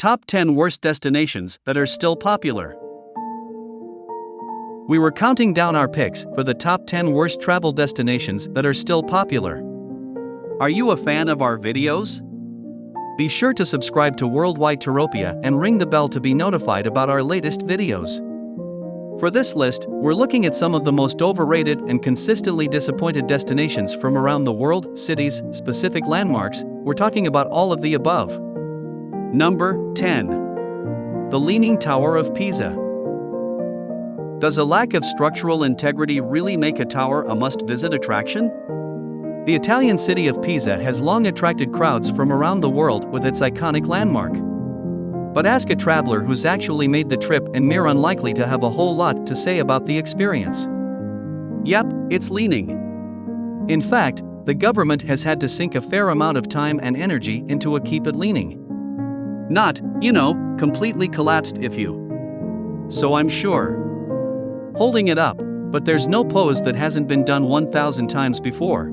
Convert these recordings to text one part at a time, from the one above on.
top 10 worst destinations that are still popular. We were counting down our picks for the top 10 worst travel destinations that are still popular. Are you a fan of our videos? Be sure to subscribe to Worldwide Touropia and ring the bell to be notified about our latest videos. For this list, we're looking at some of the most overrated and consistently disappointed destinations from around the world, cities, specific landmarks. We're talking about all of the above. Number 10. The Leaning Tower of Pisa. Does a lack of structural integrity really make a tower a must-visit attraction? The Italian city of Pisa has long attracted crowds from around the world with its iconic landmark. But ask a traveler who's actually made the trip and they're unlikely to have a whole lot to say about the experience. Yep, it's leaning. In fact, the government has had to sink a fair amount of time and energy into keep it leaning. Not, completely collapsed if you. So I'm sure. Holding it up, but there's no pose that hasn't been done 1,000 times before.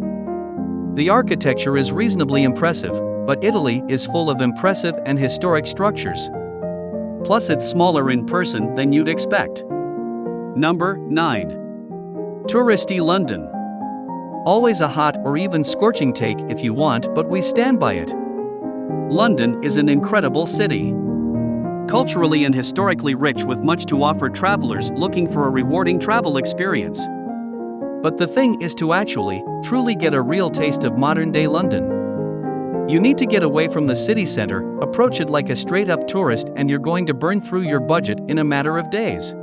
The architecture is reasonably impressive, but Italy is full of impressive and historic structures. Plus it's smaller in person than you'd expect. Number 9. Touristy London. Always a hot or even scorching take if you want, but we stand by it. London is an incredible city. Culturally and historically rich with much to offer travelers looking for a rewarding travel experience. But the thing is to actually, truly get a real taste of modern-day London. You need to get away from the city center, approach it like a straight-up tourist, and you're going to burn through your budget in a matter of days.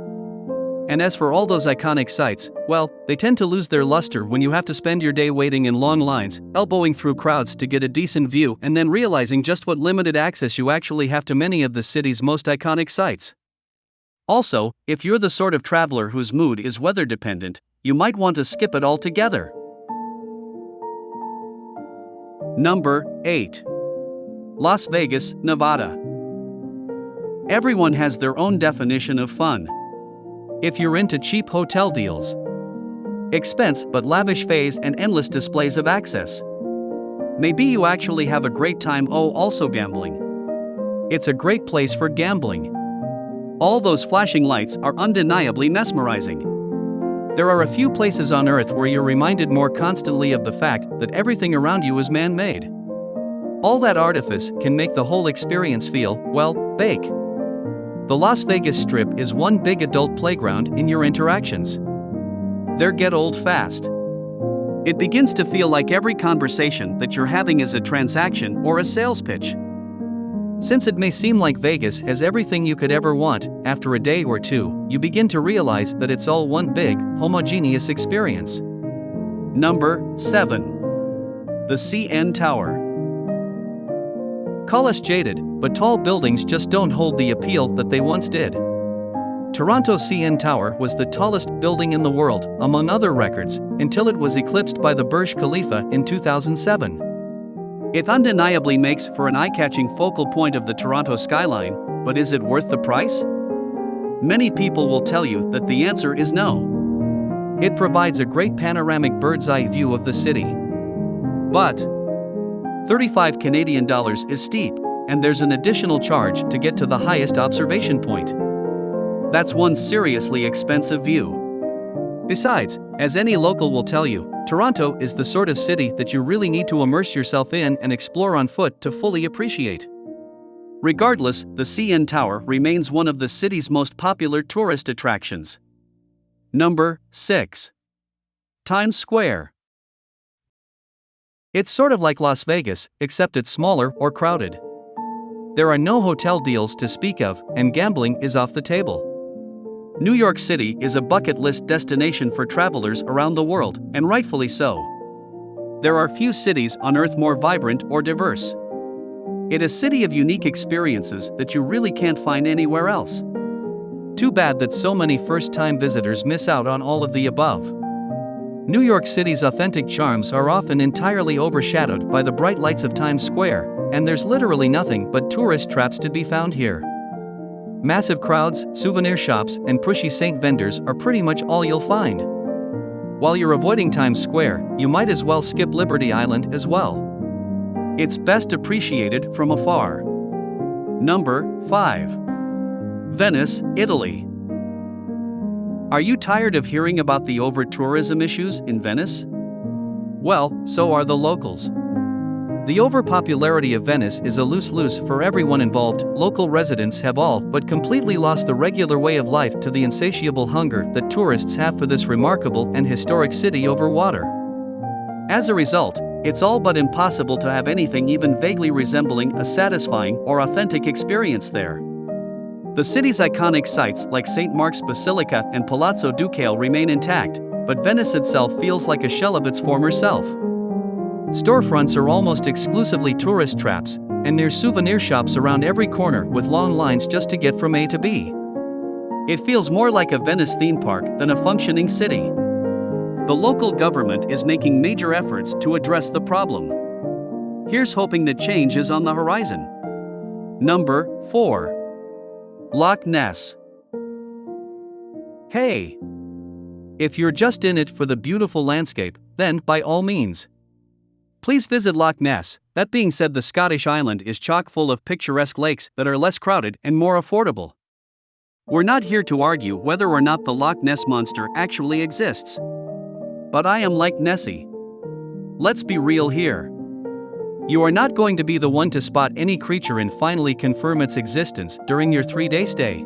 And as for all those iconic sites, well, they tend to lose their luster when you have to spend your day waiting in long lines, elbowing through crowds to get a decent view, and then realizing just what limited access you actually have to many of the city's most iconic sites. Also, if you're the sort of traveler whose mood is weather-dependent, you might want to skip it altogether. Number 8. Las Vegas, Nevada. Everyone has their own definition of fun. If you're into cheap hotel deals, expense but lavish phase and endless displays of access, maybe you actually have a great time. Also gambling. It's a great place for gambling. All those flashing lights are undeniably mesmerizing. There are a few places on Earth where you're reminded more constantly of the fact that everything around you is man-made. All that artifice can make the whole experience feel, well, fake. The Las Vegas Strip is one big adult playground in your interactions. They get old fast. It begins to feel like every conversation that you're having is a transaction or a sales pitch. Since it may seem like Vegas has everything you could ever want, after a day or two, you begin to realize that it's all one big, homogeneous experience. Number 7. The CN Tower. Call us jaded, but tall buildings just don't hold the appeal that they once did. Toronto's CN Tower was the tallest building in the world, among other records, until it was eclipsed by the Burj Khalifa in 2007. It undeniably makes for an eye-catching focal point of the Toronto skyline, but is it worth the price? Many people will tell you that the answer is no. It provides a great panoramic bird's-eye view of the city. But $35 Canadian is steep, and there's an additional charge to get to the highest observation point. That's one seriously expensive view. Besides, as any local will tell you, Toronto is the sort of city that you really need to immerse yourself in and explore on foot to fully appreciate. Regardless, the CN Tower remains one of the city's most popular tourist attractions. Number 6. Times Square. It's sort of like Las Vegas, except it's smaller or crowded. There are no hotel deals to speak of, and gambling is off the table. New York City is a bucket list destination for travelers around the world, and rightfully so. There are few cities on Earth more vibrant or diverse. It's a city of unique experiences that you really can't find anywhere else. Too bad that so many first-time visitors miss out on all of the above. New York City's authentic charms are often entirely overshadowed by the bright lights of Times Square, and there's literally nothing but tourist traps to be found here. Massive crowds, souvenir shops, and pushy Saint vendors are pretty much all you'll find. While you're avoiding Times Square, you might as well skip Liberty Island as well. It's best appreciated from afar. Number 5. Venice, Italy. Are you tired of hearing about the over-tourism issues in Venice? Well, so are the locals. The overpopularity of Venice is a lose-lose for everyone involved. Local residents have all but completely lost the regular way of life to the insatiable hunger that tourists have for this remarkable and historic city over water. As a result, it's all but impossible to have anything even vaguely resembling a satisfying or authentic experience there. The city's iconic sites like St. Mark's Basilica and Palazzo Ducale remain intact, but Venice itself feels like a shell of its former self. Storefronts are almost exclusively tourist traps, and there's souvenir shops around every corner with long lines just to get from A to B. It feels more like a Venice theme park than a functioning city. The local government is making major efforts to address the problem. Here's hoping that change is on the horizon. Number 4. Loch Ness. Hey! If you're just in it for the beautiful landscape, then by all means, please visit Loch Ness. That being said, the Scottish island is chock full of picturesque lakes that are less crowded and more affordable. We're not here to argue whether or not the Loch Ness monster actually exists. But I am like Nessie. Let's be real here. You are not going to be the one to spot any creature and finally confirm its existence during your 3-day stay.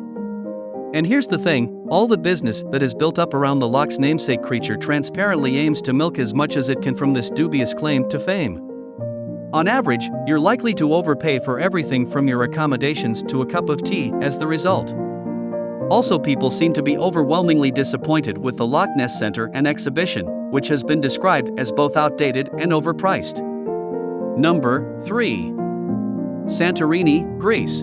And here's the thing, all the business that is built up around the loch's namesake creature transparently aims to milk as much as it can from this dubious claim to fame. On average, you're likely to overpay for everything from your accommodations to a cup of tea as the result. Also, people seem to be overwhelmingly disappointed with the Loch Ness Center and exhibition, which has been described as both outdated and overpriced. Number 3. Santorini, Greece.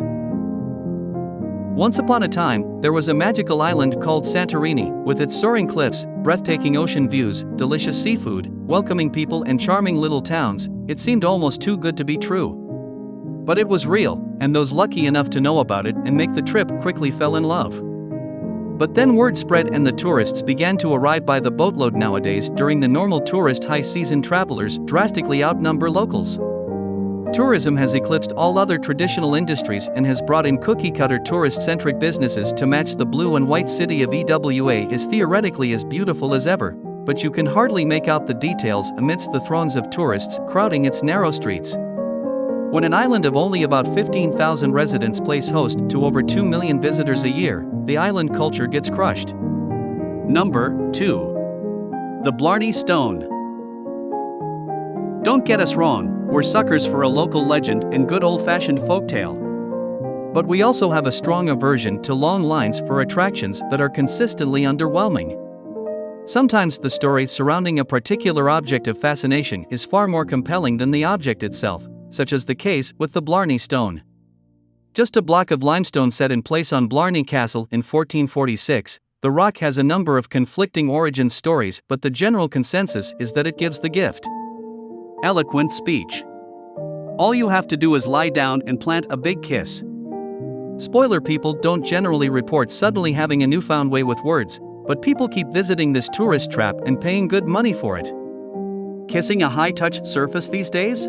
Once upon a time, there was a magical island called Santorini, with its soaring cliffs, breathtaking ocean views, delicious seafood, welcoming people and charming little towns. It seemed almost too good to be true. But it was real, and those lucky enough to know about it and make the trip quickly fell in love. But then word spread and the tourists began to arrive by the boatload. Nowadays, during the normal tourist high season, travelers drastically outnumber locals. Tourism has eclipsed all other traditional industries and has brought in cookie-cutter tourist-centric businesses to match. The blue and white city of EWA is theoretically as beautiful as ever, but you can hardly make out the details amidst the throngs of tourists crowding its narrow streets. When an island of only about 15,000 residents plays host to over 2 million visitors a year, the island culture gets crushed. Number 2. The Blarney Stone. Don't get us wrong, we're suckers for a local legend and good old-fashioned folktale. But we also have a strong aversion to long lines for attractions that are consistently underwhelming. Sometimes the story surrounding a particular object of fascination is far more compelling than the object itself, such as the case with the Blarney Stone. Just a block of limestone set in place on Blarney Castle in 1446, the rock has a number of conflicting origin stories, but the general consensus is that it gives the gift. Eloquent speech. All you have to do is lie down and plant a big kiss. Spoiler: people don't generally report suddenly having a newfound way with words, but people keep visiting this tourist trap and paying good money for it. Kissing a high-touch surface these days?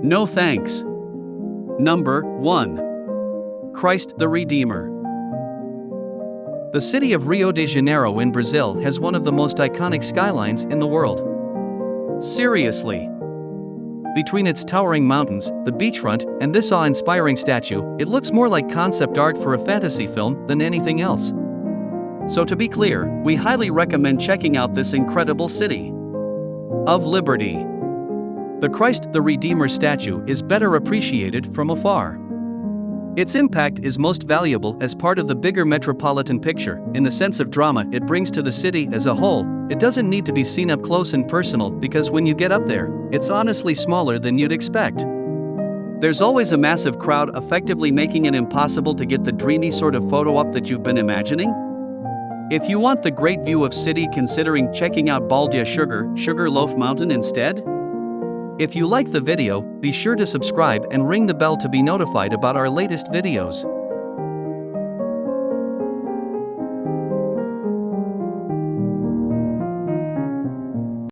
No thanks. Number 1. Christ the Redeemer. The city of Rio de Janeiro in Brazil has one of the most iconic skylines in the world. Seriously. Between its towering mountains, the beachfront, and this awe-inspiring statue, it looks more like concept art for a fantasy film than anything else. So to be clear, we highly recommend checking out this incredible city of liberty. The Christ the Redeemer statue is better appreciated from afar. Its impact is most valuable as part of the bigger metropolitan picture. In the sense of drama it brings to the city as a whole, it doesn't need to be seen up close and personal, because when you get up there, it's honestly smaller than you'd expect. There's always a massive crowd, effectively making it impossible to get the dreamy sort of photo op that you've been imagining. If you want the great view of city, considering checking out Baldia Sugar Loaf Mountain instead. If you like the video, be sure to subscribe and ring the bell to be notified about our latest videos.